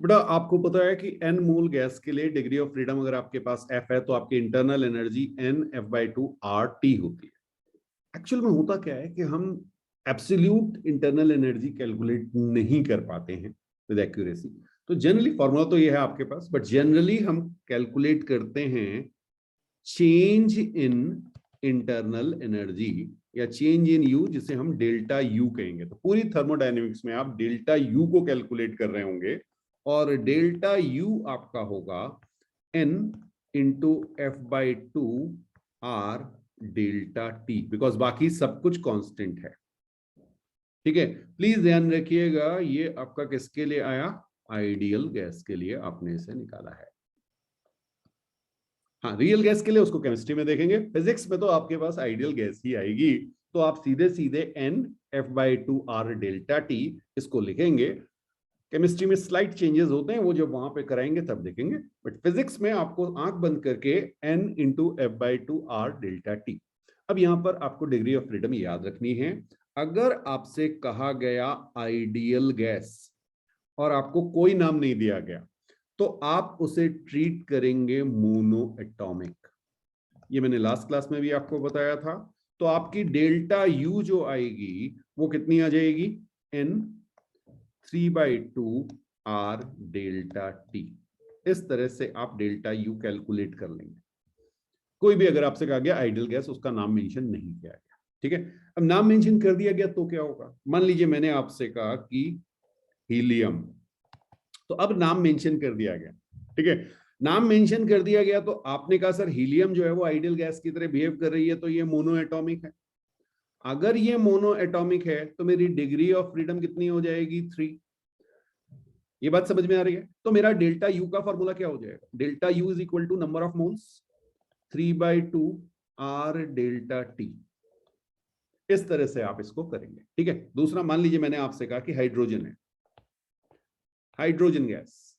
बेटा आपको पता है कि n मोल गैस के लिए डिग्री ऑफ फ्रीडम अगर आपके पास f है तो आपकी इंटरनल एनर्जी NF/2 RT होती है। एक्चुअल में होता क्या है कि हम एब्सोल्यूट इंटरनल एनर्जी कैलकुलेट नहीं कर पाते हैं विद एक्यूरेसी। तो जनरली फॉर्मूला तो ये है आपके पास, बट जनरली हम कैलकुलेट करते हैं चेंज इन इंटरनल एनर्जी या चेंज इन यू, जिसे हम डेल्टा यू कहेंगे। तो पूरी थर्मोडायनेमिक्स में आप डेल्टा यू को कैलकुलेट कर रहे होंगे और डेल्टा यू आपका होगा n into F/2 R delta T, because बाकी सब कुछ कांस्टेंट है। ठीक है, प्लीज ध्यान रखिएगा ये आपका किसके लिए आया, आइडियल गैस के लिए आपने इसे निकाला है। हाँ, रियल गैस के लिए उसको केमिस्ट्री में देखेंगे, फिजिक्स में तो आपके पास आइडियल गैस ही आएगी। तो आप सीधे सीधे NF/2 R डेल्टा टी इसको लिखेंगे। केमिस्ट्री में स्लाइट चेंजेस होते हैं, वो जब वहां पे कराएंगे तब देखेंगे, बट फिजिक्स में आपको आंख बंद करके N into F/2 R delta T. अब यहां पर आपको डिग्री ऑफ फ्रीडम याद रखनी है। अगर आपसे कहा गया आइडियल गैस और आपको कोई नाम नहीं दिया गया तो आप उसे ट्रीट करेंगे मोनो एटॉमिक। ये मैंने लास्ट क्लास में भी आपको बताया था। तो आपकी डेल्टा यू जो आएगी वो कितनी आ जाएगी, N3/2 R डेल्टा टी। इस तरह से आप डेल्टा यू कैलकुलेट कर लेंगे। कोई भी अगर आपसे कहा गया आइडियल गैस, उसका नाम मेंशन नहीं किया गया, ठीक है। अब नाम मेंशन कर दिया गया तो क्या होगा, मान लीजिए मैंने आपसे कहा कि हीलियम, तो अब नाम मेंशन कर दिया गया, ठीक है। नाम मेंशन कर दिया गया तो आपने कहा सर हीलियम जो है वो आइडियल गैस की तरह बिहेव कर रही है, तो ये मोनो एटॉमिक है। अगर ये मोनो एटॉमिक है तो मेरी डिग्री ऑफ फ्रीडम कितनी हो जाएगी, 3। ये बात समझ में आ रही है। तो मेरा डेल्टा यू का फॉर्मूला क्या हो जाएगा, delta U is equal to number of moles 3/2 R delta T. इस तरह से आप इसको करेंगे, ठीक है। दूसरा, मान लीजिए मैंने आपसे कहा कि हाइड्रोजन है, hydrogen gas,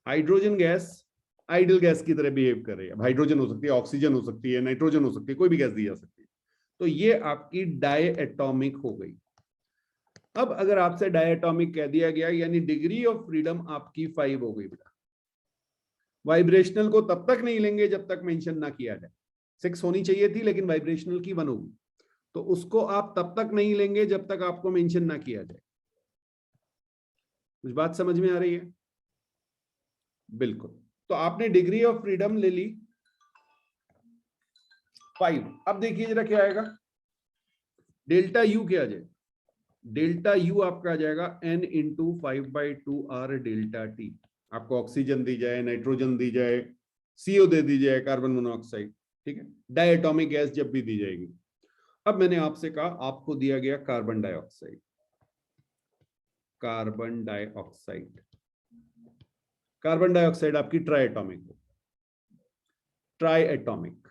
hydrogen gas ideal gas की तरह बिहेव कर रही है। हाइड्रोजन हो सकती है, ऑक्सीजन हो सकती है, नाइट्रोजन हो सकती है, कोई भी गैस दी जा सकती है। तो ये आपकी डाई एटॉमिक हो गई। अब अगर आपसे डाई एटॉमिक कह दिया गया, यानी डिग्री ऑफ फ्रीडम आपकी 5 हो गई बेटा। वाइब्रेशनल को तब तक नहीं लेंगे जब तक मेंशन ना किया जाए। 6 होनी चाहिए थी लेकिन वाइब्रेशनल की 1 होगी, तो उसको आप तब तक नहीं लेंगे जब तक आपको मेंशन ना किया जाए। कुछ बात समझ में आ रही है? बिल्कुल। तो आपने डिग्री ऑफ फ्रीडम ले ली 5। अब देखिए जरा क्या आएगा, डेल्टा यू क्या आ जाएगा, डेल्टा यू आपका आ जाएगा N into 5/2 R delta T. आपको ऑक्सीजन दी जाए, नाइट्रोजन दी जाए, CO दे दी जाए, कार्बन मोनोऑक्साइड, ठीक है, डायटोमिक गैस जब भी दी जाएगी। अब मैंने आपसे कहा आपको दिया गया carbon dioxide, carbon dioxide, carbon dioxide आपकी ट्राई एटॉमिक हो, ट्राई एटॉमिक,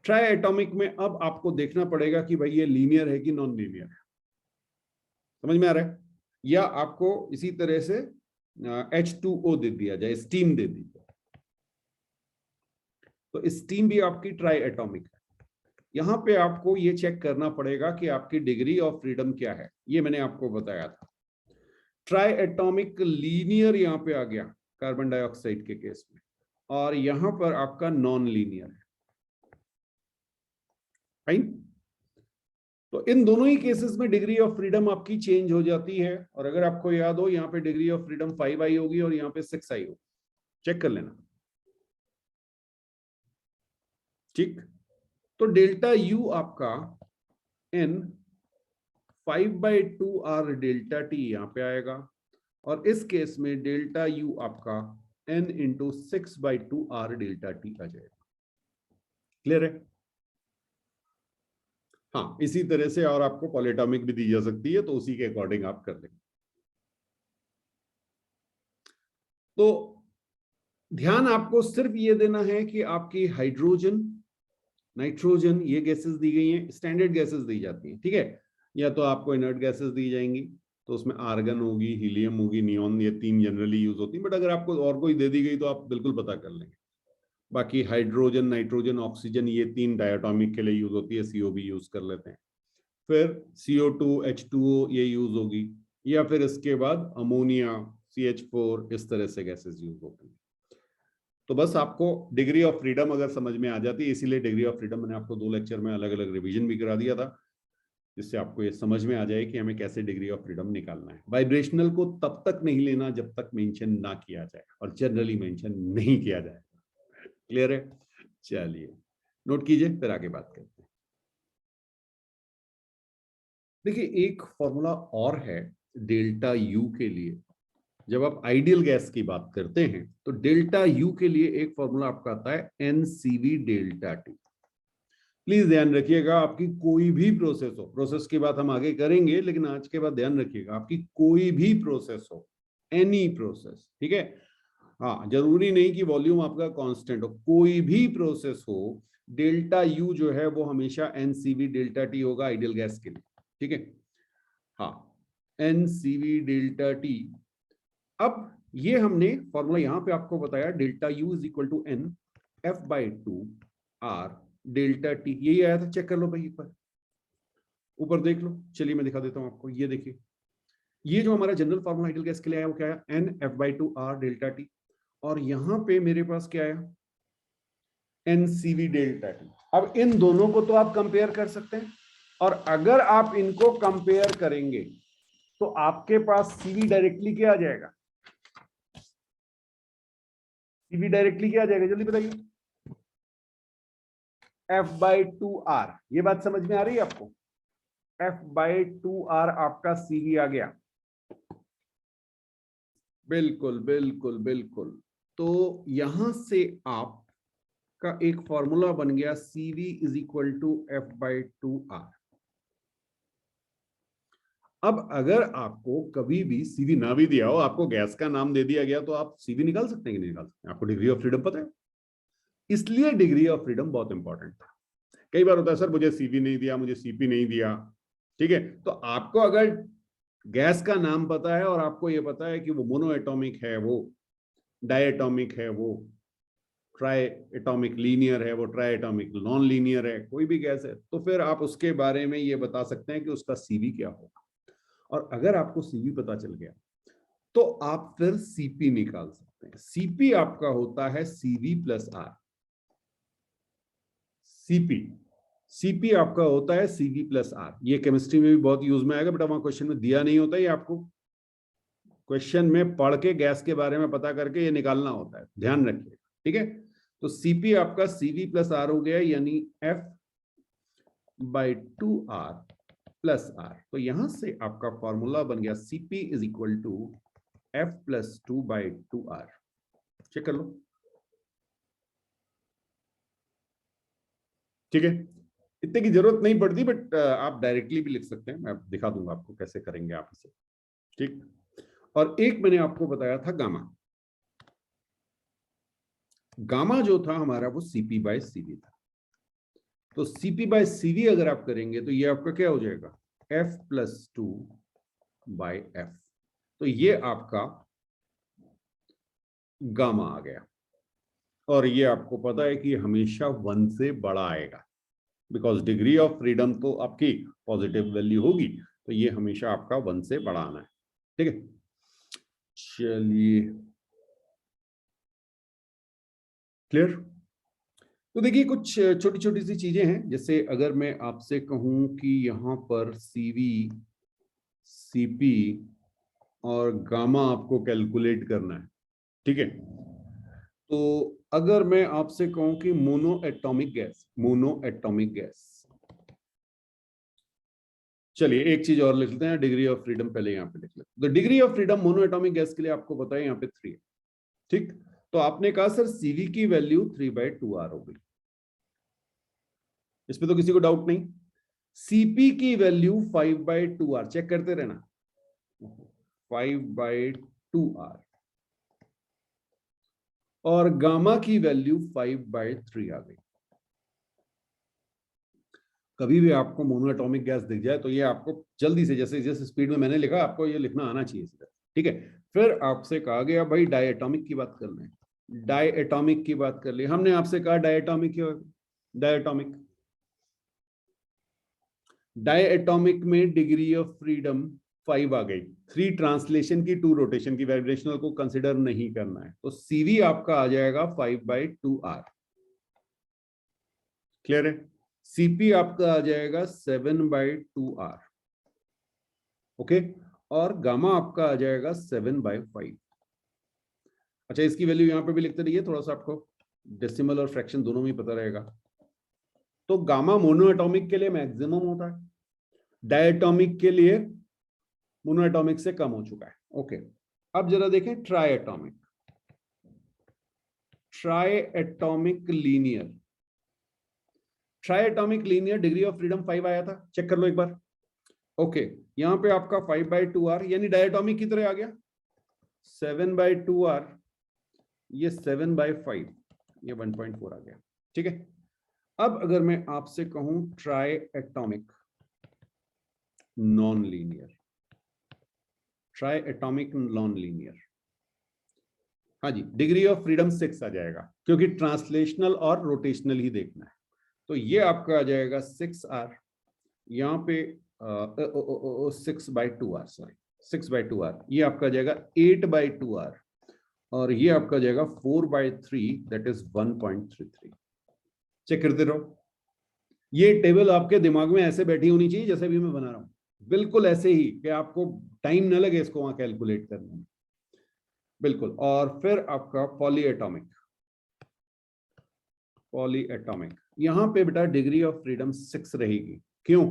ट्राई एटॉमिक में अब आपको देखना पड़ेगा कि भाई ये लीनियर है कि नॉन लीनियर है। समझ में आ रहा है? या आपको इसी तरह से H2O दे दिया जाए, स्टीम दे दी जाए, तो स्टीम भी आपकी ट्राई एटॉमिक है। यहां पे आपको ये चेक करना पड़ेगा कि आपकी डिग्री ऑफ फ्रीडम क्या है। ये मैंने आपको बताया था। ट्राई एटॉमिक लीनियर यहां पे आ गया कार्बन डाइऑक्साइड के केस में, और यहां पर आपका नॉन लीनियर है। फाइन। तो इन दोनों ही केसेस में डिग्री ऑफ फ्रीडम आपकी चेंज हो जाती है। और अगर आपको याद हो, यहाँ पे डिग्री ऑफ फ्रीडम 5 आई होगी और यहाँ पे 6 आई होगी। चेक कर लेना, ठीक। तो डेल्टा यू आपका N 5/2 R डेल्टा टी यहाँ पे आएगा, और इस केस में डेल्टा यू आपका N into 6/2 R delta T आ जाएगा। क्लियर है? हाँ, इसी तरह से और आपको पॉलीएटॉमिक भी दी जा सकती है, तो उसी के अकॉर्डिंग आप कर लेंगे। तो ध्यान आपको सिर्फ ये देना है कि आपकी हाइड्रोजन, नाइट्रोजन, ये गैसेस दी गई हैं, स्टैंडर्ड गैसेस दी जाती हैं, ठीक है। या तो आपको इनर्ट गैसेस दी जाएंगी, तो उसमें आर्गन होगी, हीलियम होगी, नियॉन, ये 3 जनरली यूज होती हैं। बट अगर आपको और कोई दे दी गई तो आप बिल्कुल पता कर लेंगे। बाकी हाइड्रोजन, नाइट्रोजन, ऑक्सीजन, ये 3 डायटोमिक के लिए यूज होती है, CO भी यूज कर लेते हैं। फिर CO2 H2O ये यूज होगी, या फिर इसके बाद अमोनिया, CH4, इस तरह से गैसेस यूज होते हैं। तो बस आपको डिग्री ऑफ फ्रीडम अगर समझ में आ जाती है, इसीलिए डिग्री ऑफ फ्रीडम मैंने आपको 2 लेक्चर में अलग अलग रिवीजन भी करा दिया था, जिससे आपको ये समझ में आ जाए कि हमें कैसे डिग्री ऑफ फ्रीडम निकालना है। वाइब्रेशनल को तब तक नहीं लेना जब तक मेंशन ना किया जाए, और जनरली मेंशन नहीं किया जाए। क्लियर है? चलिए नोट कीजिए, फिर आगे बात करते हैं। देखिए एक फॉर्मूला और है डेल्टा यू के लिए। जब आप आइडियल गैस की बात करते हैं तो डेल्टा यू के लिए एक फॉर्मूला आपका आता है एनसीवी डेल्टा टी। प्लीज ध्यान रखिएगा, आपकी कोई भी प्रोसेस हो, प्रोसेस की बात हम आगे करेंगे, लेकिन आज के बाद ध्यान रखिएगा, आपकी कोई भी प्रोसेस हो, एनी प्रोसेस, ठीक है, हाँ जरूरी नहीं कि वॉल्यूम आपका कांस्टेंट हो, कोई भी प्रोसेस हो, डेल्टा यू जो है वो हमेशा एनसीवी डेल्टा टी होगा आइडियल गैस के लिए, ठीक है, हाँ एनसीवी डेल्टा टी। अब ये हमने फॉर्मूला यहां पे आपको बताया, delta U is equal to N F by two R delta T, यही आया था, चेक कर लो भाई एक बार, ऊपर देख लो। चलिए मैं दिखा देता हूं आपको, ये देखिए, ये जो हमारा जनरल फॉर्मूला आइडियल गैस के लिए आया वो क्या है, N F by two R delta T, और यहां पे मेरे पास क्या आया, एनसीवी डेल्टा टी। अब इन दोनों को तो आप कंपेयर कर सकते हैं, और अगर आप इनको कंपेयर करेंगे तो आपके पास सीवी डायरेक्टली क्या आ जाएगा, सीवी डायरेक्टली क्या आ जाएगा, जल्दी बताइए, एफ बाई टू आर। ये बात समझ में आ रही है आपको, एफ बाई टू आर आपका सीवी आ गया, बिल्कुल बिल्कुल बिल्कुल। तो यहां से आपका एक फॉर्मूला बन गया, CV is equal to F by two R. अब अगर आपको कभी भी सीवी ना भी दिया हो, आपको गैस का नाम दे दिया गया, तो आप सीवी निकाल सकते हैं कि नहीं निकाल सकते? आपको डिग्री ऑफ फ्रीडम पता है, इसलिए डिग्री ऑफ फ्रीडम बहुत इंपॉर्टेंट था। कई बार होता है सर मुझे सीवी नहीं दिया, मुझे सीपी नहीं दिया, ठीक है, तो आपको अगर गैस का नाम पता है और आपको यह पता है कि वो मोनो एटॉमिक है, वो डाई एटॉमिक है, वो ट्राई एटॉमिक लीनियर है, वो ट्राई एटॉमिक नॉन लीनियर है, कोई भी गैस है, तो फिर आप उसके बारे में ये बता सकते हैं कि उसका सीवी क्या होगा। और अगर आपको सीवी पता चल गया तो आप फिर सीपी निकाल सकते हैं। सीपी आपका होता है CV plus R, CP, CP आपका होता है सीवी प्लस आर। ये केमिस्ट्री में भी बहुत यूज में आएगा, बट वहां क्वेश्चन में दिया नहीं होता, ये आपको क्वेश्चन में पढ़ के गैस के बारे में पता करके ये निकालना होता है, ध्यान रखिए, ठीक है। तो सीपी आपका सीवी प्लस आर हो गया, यानी F by two R plus R. तो यहां से आपका फॉर्मूला बन गया, CP is equal to F plus two by two R. Check कर लो, ठीक है, इतने की जरूरत नहीं पड़ती, बट आप डायरेक्टली भी लिख सकते हैं, मैं दिखा दूंगा आपको कैसे करेंगे आप इसे, ठीक। और एक मैंने आपको बताया था गामा, गामा जो था हमारा वो सीपी बाय सीवी था। तो सीपी बाय सीवी अगर आप करेंगे तो ये आपका क्या हो जाएगा, F plus two by F. तो ये आपका गामा आ गया, और ये आपको पता है कि हमेशा 1 से बड़ा आएगा, बिकॉज डिग्री ऑफ फ्रीडम तो आपकी पॉजिटिव वैल्यू होगी, तो ये हमेशा आपका 1 से बड़ा आना है, ठीक है। चलिए क्लियर। तो देखिए कुछ छोटी छोटी सी चीजें हैं, जैसे अगर मैं आपसे कहूं कि यहां पर सीवी, सीपी और गामा आपको कैलकुलेट करना है, ठीक है, तो अगर मैं आपसे कहूं कि mono atomic gas, mono atomic gas, चलिए एक चीज और लिख लेते हैं, डिग्री ऑफ फ्रीडम पहले यहाँ पे लिख लेते हैं। तो degree of freedom mono atomic gas के लिए आपको पता है यहाँ पे 3 है, ठीक। तो आपने कहा सर सीवी की वैल्यू 3/2r हो गई, इसमें तो किसी को डाउट नहीं। सीपी की वैल्यू 5/2r, चेक करते रहना, 5/2r, और गामा की वैल्यू 5/3 आ गई। कभी भी आपको मोनोएटॉमिक गैस दिख जाए तो ये आपको जल्दी से, जैसे जिस स्पीड में मैंने लिखा, आपको ये लिखना आना चाहिए सीधा, ठीक है। फिर आपसे कहा गया भाई डायएटॉमिक की बात कर लें, डायएटॉमिक की बात कर ली हमने, आपसे कहा डायएटॉमिक क्या, डायएटॉमिक, डायएटॉमिक में डिग्री ऑफ फ्रीडम 5 आ गई। 3 ट्रांसलेशन की, 2 रोटेशन की, वाइब्रेशनल को कंसिडर नहीं करना है। तो CV आपका आ जाएगा 5/2R। क्लियर है? CP आपका आ जाएगा 7/2R। ओके, और गामा आपका आ जाएगा 7/5। अच्छा, इसकी वैल्यू यहां पे भी लिखते रहिए, थोड़ा सा आपको डेसिमल और फ्रैक्शन दोनों में पता रहेगा। तो गामा मोनोएटॉमिक के लिए मैक्सिमम होता है, डायटॉमिक के लिए मोनोएटॉमिक से कम हो चुका है। ओके, अब जरा देखें triatomic. Triatomic linear, triatomic linear degree of freedom 5 आया था, चेक कर लो एक बार। ओके, यहां पे आपका 5/2R यानी डायटॉमिक की तरह आ गया। 7/2R, ये 7/5, ये 1.4 आ गया। ठीक है, अब अगर मैं आपसे कहूं triatomic non linear, triatomic non linear, हाँ जी, डिग्री ऑफ फ्रीडम 6 आ जाएगा, क्योंकि ट्रांसलेशनल और रोटेशनल ही देखना है। तो ये आपका आ जाएगा 6R, यहाँ पे 6/2R, सॉरी 6/2R, ये आपका आ जाएगा 8/2R, और ये आपका आ जाएगा 4/3, दैट इज 1.33। चेक करते रहो। ये टेबल आपके दिमाग में ऐसे बैठी होनी चाहिए जैसे भी मैं बना रहा हूं, बिल्कुल ऐसे ही कि आपको टाइम ना लगे इसको वहां कैलकुलेट करने में। बिल्कुल। और फिर आपका पॉलीएटॉमिक, पॉलीएटॉमिक यहां पे बेटा डिग्री ऑफ फ्रीडम 6 रहेगी। क्यों?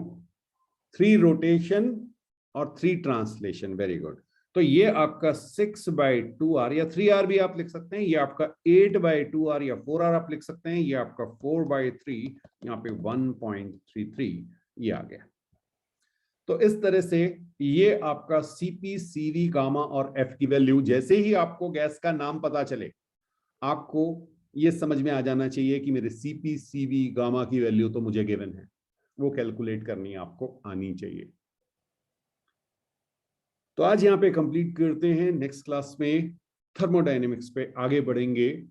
3 रोटेशन और 3 ट्रांसलेशन। Very good. तो ये आपका 6/2R या 3R भी आप लिख सकते हैं, ये आपका 8/2R या 4R आप लिख सकते हैं, ये आपका 4/3, यहाँ पे 1.33 ये आ गया। तो इस तरह से ये आपका CP, CV, गामा और F की वैल्यू, जैसे ही आपको गैस का नाम पता चले, आपको ये समझ में आ जाना चाहिए कि मेरे CP, CV, गामा की वैल्यू तो मुझे गिवन है, वो कैलकुलेट करनी आपको आनी चाहिए। तो आज यहाँ पे कंप्लीट करते हैं। नेक्स्ट क्लास में थर्मोडायनेमिक्स पे आगे बढ़ेंगे,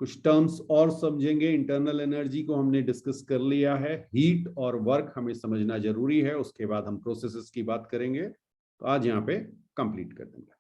कुछ टर्म्स और समझेंगे। इंटरनल एनर्जी को हमने डिस्कस कर लिया है, हीट और वर्क हमें समझना जरूरी है, उसके बाद हम प्रोसेसेस की बात करेंगे। तो आज यहाँ पे कंप्लीट कर देंगे।